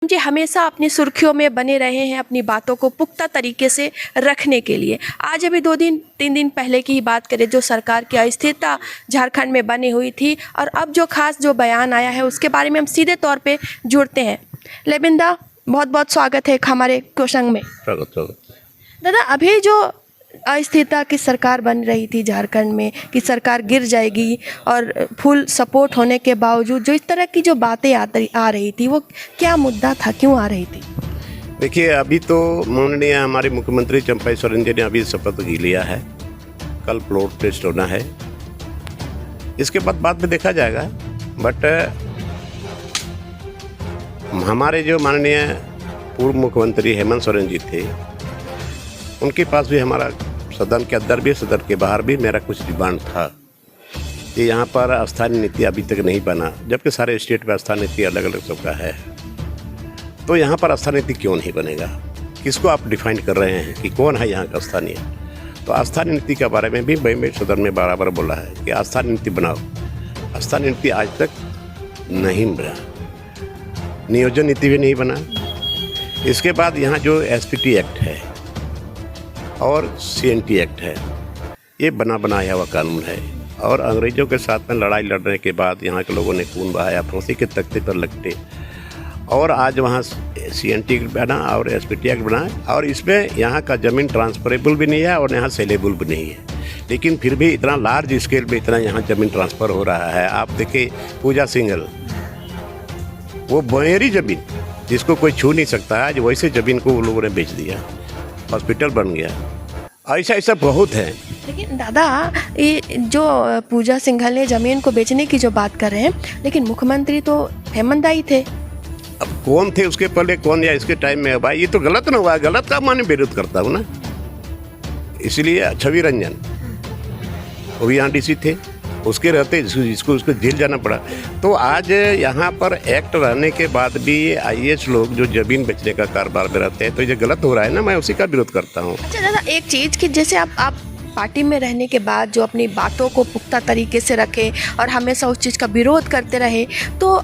जी हमेशा अपनी सुर्खियों में बने रहे हैं अपनी बातों को पुख्ता तरीके से रखने के लिए। आज अभी 2-3 दिन पहले की ही बात करें, जो सरकार की अस्थिरता झारखंड में बनी हुई थी और अब जो खास जो बयान आया है उसके बारे में हम सीधे तौर पे जुड़ते हैं। लेबिंदा, बहुत बहुत स्वागत है हमारे कोशंग में। स्वागत। दादा, अभी जो अस्थिरता की सरकार बन रही थी झारखंड में कि सरकार गिर जाएगी और फुल सपोर्ट होने के बावजूद जो इस तरह की जो बातें आ रही थी, वो क्या मुद्दा था, क्यों आ रही थी? देखिए, अभी तो माननीय हमारे मुख्यमंत्री चंपई सोरेन जी ने अभी शपथ लिया है, कल फ्लोर टेस्ट होना है, इसके बाद में देखा जाएगा। बट हमारे जो माननीय पूर्व मुख्यमंत्री हेमंत सोरेन जी थे, उनके पास भी हमारा सदन के अंदर भी सदन के बाहर भी मेरा कुछ डिमांड था कि यहाँ पर स्थानीय नीति अभी तक नहीं बना, जबकि सारे स्टेट में स्थानीय नीति अलग अलग सबका है। तो यहाँ पर स्थानीय नीति क्यों नहीं बनेगा? किसको आप डिफाइन कर रहे हैं कि कौन है यहाँ का स्थानीय? तो स्थानीय नीति के बारे में भी मैं सदन में बराबर बोला है कि स्थानीय नीति बनाओ। स्थानीय नीति आज तक नहीं बना, नियोजन नीति भी नहीं बना। इसके बाद यहाँ जो एसपीटी एक्ट है और सीएनटी एक्ट है, ये बनाया हुआ कानून है और अंग्रेज़ों के साथ में लड़ाई लड़ने के बाद यहाँ के लोगों ने खून बहाया, फांसी के तख्ते पर लपटे और आज वहाँ सीएनटी एक्ट बना और एसपीटी एक्ट बना और इसमें यहाँ का ज़मीन ट्रांसफरेबल भी नहीं है और यहाँ सेलेबल भी नहीं है। लेकिन फिर भी इतना लार्ज स्केल में इतना यहाँ ज़मीन ट्रांसफ़र हो रहा है। आप देखिए, पूजा सिंघल, वो बहेरी ज़मीन जिसको कोई छू नहीं सकता, आज वैसे ज़मीन को वो लोगों ने बेच दिया, हॉस्पिटल बन गया। ऐसा बहुत है। लेकिन दादा, ये जो पूजा सिंघल ने ज़मीन को बेचने की जो बात कर रहे हैं, लेकिन मुख्यमंत्री तो हेमंत दाई थे। अब कौन थे उसके पहले, कौन या इसके टाइम में? भाई ये तो गलत ना हुआ, गलत का मैं विरोध करता हूँ ना। इसलिए छवि रंजन वो भी यहाँ डीसी थे, उसके रहते जिसको उसको जेल जाना पड़ा। तो आज यहाँ पर एक्ट रहने के बाद भी आईएएस लोग जो ज़मीन बेचने का कारोबार में रहते हैं, तो ये गलत हो रहा है ना, मैं उसी का विरोध करता हूँ। अच्छा दादा, एक चीज़ कि जैसे आप पार्टी में रहने के बाद जो अपनी बातों को पुख्ता तरीके से रखे और हमेशा उस चीज़ का विरोध करते रहे, तो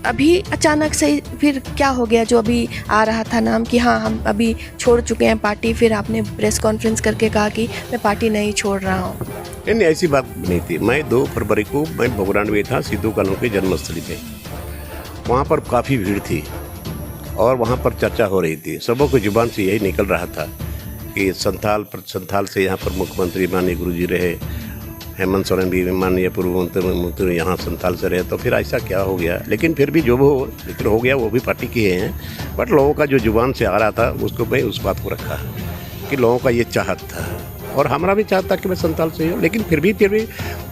अभी अचानक से फिर क्या हो गया जो अभी आ रहा था नाम कि हाँ हम अभी छोड़ चुके हैं पार्टी, फिर आपने प्रेस कॉन्फ्रेंस करके कहा कि मैं पार्टी नहीं छोड़ रहा हूँ? नहीं, ऐसी बात नहीं थी। मैं 2 फरवरी को मैं भगवान में था, सिद्धू कानू की जन्मस्थली पे। वहाँ पर काफ़ी भीड़ थी और वहाँ पर चर्चा हो रही थी। सबों की जुबान से यही निकल रहा था कि संथाल से यहाँ पर मुख्यमंत्री माननीय गुरुजी रहे, हेमंत सोरेन भी माननीय पूर्व मुख्यमंत्री यहाँ संथाल से रहे, तो फिर ऐसा क्या हो गया? लेकिन फिर भी जो वो लेकिन हो गया, वो भी पार्टी के हैं। बट लोगों का जो जुबान से आ रहा था उसको मैं उस बात को रखा कि लोगों का ये चाहत था और हमारा भी चाहता कि मैं संथाल से हूँ। लेकिन फिर भी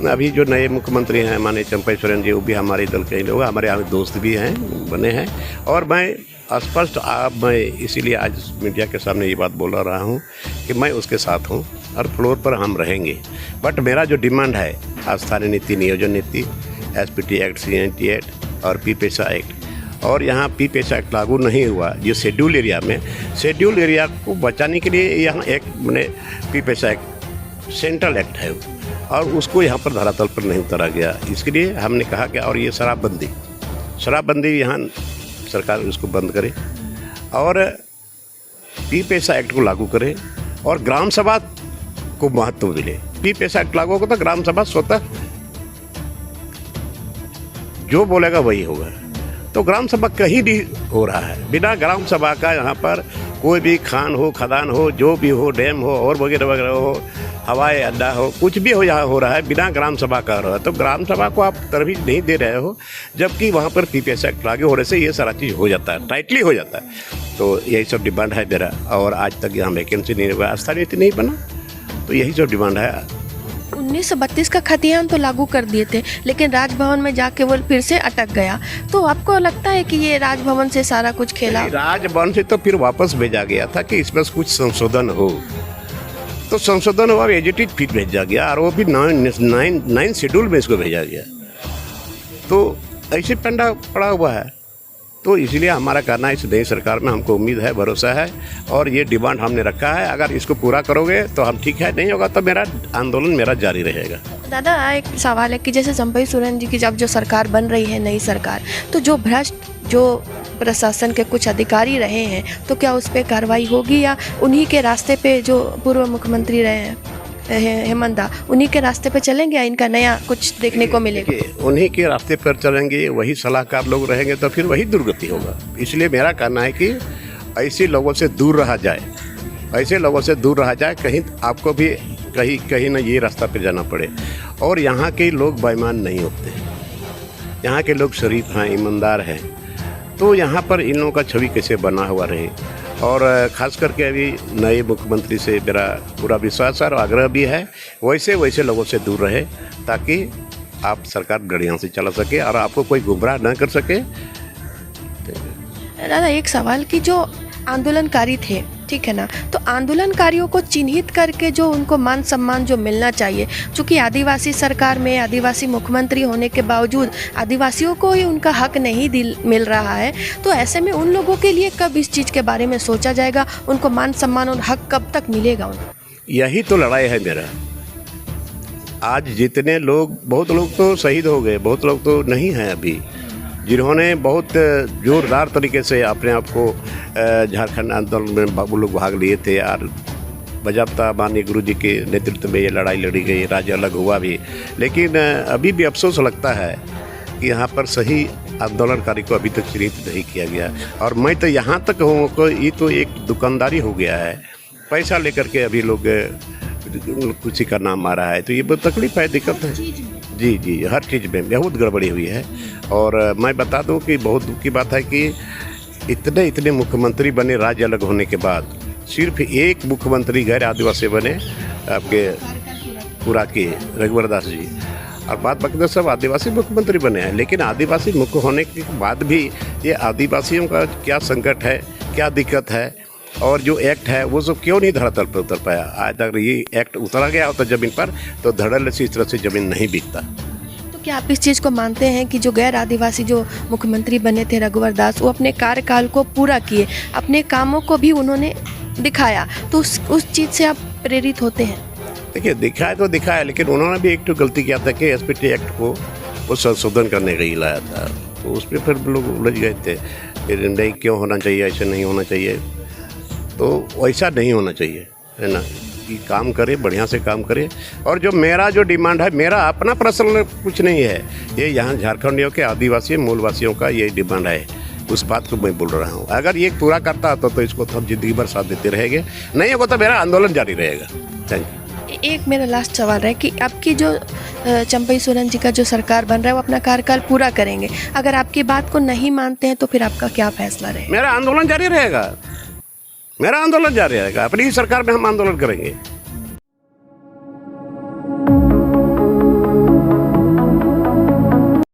अभी जो नए मुख्यमंत्री हैं माननीय चंपई सोरेन जी, वो भी हमारे दल के लोग, हमारे यहाँ दोस्त भी हैं, बने हैं। और मैं स्पष्ट मैं इसीलिए आज मीडिया के सामने ये बात बोल रहा हूँ कि मैं उसके साथ हूँ और फ्लोर पर हम रहेंगे। बट मेरा जो डिमांड है स्थानीय नीति, नियोजन नीति, एसपीटी एक्ट, सीएनटी एक्ट और पी पेशा एक्ट, और यहाँ पी पेशा एक्ट लागू नहीं हुआ जो शेड्यूल एरिया में, शेड्यूल एरिया को बचाने के लिए यहाँ एक मैंने पी पेशा एक्ट सेंट्रल एक्ट है और उसको यहाँ पर धरातल पर नहीं उतारा गया। इसके लिए हमने कहा कि और ये शराबबंदी यहाँ सरकार उसको बंद करे और पी पेशा एक्ट को लागू करे और ग्राम सभा को महत्व मिले। पी पेशा एक्ट लागू होगा तो ग्राम सभा स्वतः जो बोलेगा वही होगा। तो ग्राम सभा कहीं भी हो रहा है, बिना ग्राम सभा का यहाँ पर कोई भी खान हो, खदान हो, जो भी हो, डैम हो और वगैरह वगैरह हो, हवाई अड्डा हो, कुछ भी हो यहाँ हो रहा है, बिना ग्राम सभा का हो रहा है। तो ग्राम सभा को आप तरजीह नहीं दे रहे हो, जबकि वहाँ पर पीपीएस एक्ट लागू होने से ये सारा चीज़ हो जाता है, टाइटली हो जाता है। तो यही सब डिमांड है मेरा। और आज तक यहाँ वैकेंसी नहीं हुआ, स्थानीय नीति नहीं बना, तो यही सब डिमांड है। 1932 का खतियान तो लागू कर दिए थे, लेकिन राजभवन में जाके वो फिर से अटक गया। तो आपको लगता है कि ये राजभवन से सारा कुछ खेला? राजभवन से तो फिर वापस भेजा गया था कि इसमें कुछ संशोधन हो, तो संशोधन हुआ, एजिटेड फिर भेजा गया और वो भी 9 शेड्यूल में इसको भेजा गया। तो ऐसे पंडा पड़ा हुआ है। तो इसलिए हमारा कहना है इस नई सरकार में हमको उम्मीद है, भरोसा है और ये डिमांड हमने रखा है। अगर इसको पूरा करोगे तो हम ठीक है, नहीं होगा तो मेरा आंदोलन मेरा जारी रहेगा। दादा, एक सवाल है कि जैसे चंपई सोरेन जी की जब जो सरकार बन रही है, नई सरकार, तो जो भ्रष्ट जो प्रशासन के कुछ अधिकारी रहे हैं, तो क्या उस पर कार्रवाई होगी या उन्हीं के रास्ते पे जो पूर्व मुख्यमंत्री रहे हैं हेमंत दा, उन्हीं के रास्ते पे चलेंगे या इनका नया कुछ देखने को मिलेगा? उन्हीं के रास्ते पर चलेंगे, वही सलाहकार लोग रहेंगे तो फिर वही दुर्गति होगा। इसलिए मेरा कहना है कि ऐसे लोगों से दूर रहा जाए, ऐसे लोगों से दूर रहा जाए, कहीं आपको भी कहीं ना ये रास्ता पे जाना पड़े। और यहाँ के लोग बेईमान नहीं होते, यहाँ के लोग शरीफ हैं, ईमानदार हैं, तो यहाँ पर इन लोगों का छवि कैसे बना हुआ रहे। और ख़ास करके अभी नए मुख्यमंत्री से मेरा पूरा विश्वास और आग्रह भी है, वैसे लोगों से दूर रहे ताकि आप सरकार बढ़िया से चला सके और आपको कोई गुमराह न कर सके। दादा, एक सवाल कि जो आंदोलनकारी थे, ठीक है ना, तो आंदोलनकारियों को चिन्हित करके जो उनको मान सम्मान जो मिलना चाहिए, चूँकि आदिवासी सरकार में आदिवासी मुख्यमंत्री होने के बावजूद आदिवासियों को ही उनका हक नहीं मिल रहा है, तो ऐसे में उन लोगों के लिए कब इस चीज़ के बारे में सोचा जाएगा? उनको मान सम्मान और हक कब तक मिलेगा उनको? यही तो लड़ाई है मेरा। आज जितने लोग, बहुत लोग तो शहीद हो गए, बहुत लोग तो नहीं हैं अभी, जिन्होंने बहुत जोरदार तरीके से अपने आप को झारखंड आंदोलन में वो लोग भाग लिए थे और बजाबता माननीय गुरु जी के नेतृत्व में ये लड़ाई लड़ी गई, राज्य अलग हुआ भी। लेकिन अभी भी अफसोस लगता है कि यहाँ पर सही आंदोलनकारी को अभी तक चिन्हित नहीं किया गया। और मैं तो यहाँ तक हूँ कि ये तो एक दुकानदारी हो गया है, पैसा लेकर के अभी लोग किसी का नाम आ रहा है, तो ये बहुत तकलीफ है, दिक्कत है। जी, हर चीज़ में बहुत गड़बड़ी हुई है। और मैं बता दूं कि बहुत दुख की बात है कि इतने मुख्यमंत्री बने राज्य अलग होने के बाद, सिर्फ एक मुख्यमंत्री गैर आदिवासी बने, आपके पूरा के रघुवर दास जी, और बाकी तो सब आदिवासी मुख्यमंत्री बने हैं। लेकिन आदिवासी मुख्य होने के बाद भी ये आदिवासियों का क्या संकट है, क्या दिक्कत है, और जो एक्ट है वो सब क्यों नहीं धरातल पर उतर पाया? आज तक ये एक्ट उतरा गया होता ज़मीन पर तो धड़ल्ले से इस तरह से ज़मीन नहीं बिकता। तो क्या आप इस चीज़ को मानते हैं कि जो गैर आदिवासी जो मुख्यमंत्री बने थे रघुवर दास, वो अपने कार्यकाल को पूरा किए, अपने कामों को भी उन्होंने दिखाया, तो उस चीज़ से आप प्रेरित होते हैं? देखिए, दिखाया तो दिखाया, लेकिन उन्होंने भी एक तो गलती किया था कि एसपीटी एक्ट को वो संशोधन करने का ही लाया था, तो उस पर फिर लोग उलझ गए थे कि नहीं क्यों होना चाहिए, ऐसा नहीं होना चाहिए। तो वैसा नहीं होना चाहिए, है ना, कि काम करे, बढ़िया से काम करे। और जो मेरा जो डिमांड है, मेरा अपना पर्सनल कुछ नहीं है, ये यहाँ झारखंडियों के आदिवासी मूलवासियों का ये डिमांड है, उस बात को मैं बोल रहा हूँ। अगर ये पूरा करता तो इसको तो हम जिंदगी भर साथ देते रहेंगे, नहीं होगा तो मेरा आंदोलन जारी रहेगा। Thank you. एक मेरा लास्ट सवाल है कि आपकी जो चंपई सोरेन जी का जो सरकार बन रहा है वो अपना कार्यकाल पूरा करेंगे, अगर आपकी बात को नहीं मानते हैं तो फिर आपका क्या फैसला रहेगा? मेरा आंदोलन जारी रहेगा, अपनी ही सरकार में हम आंदोलन करेंगे।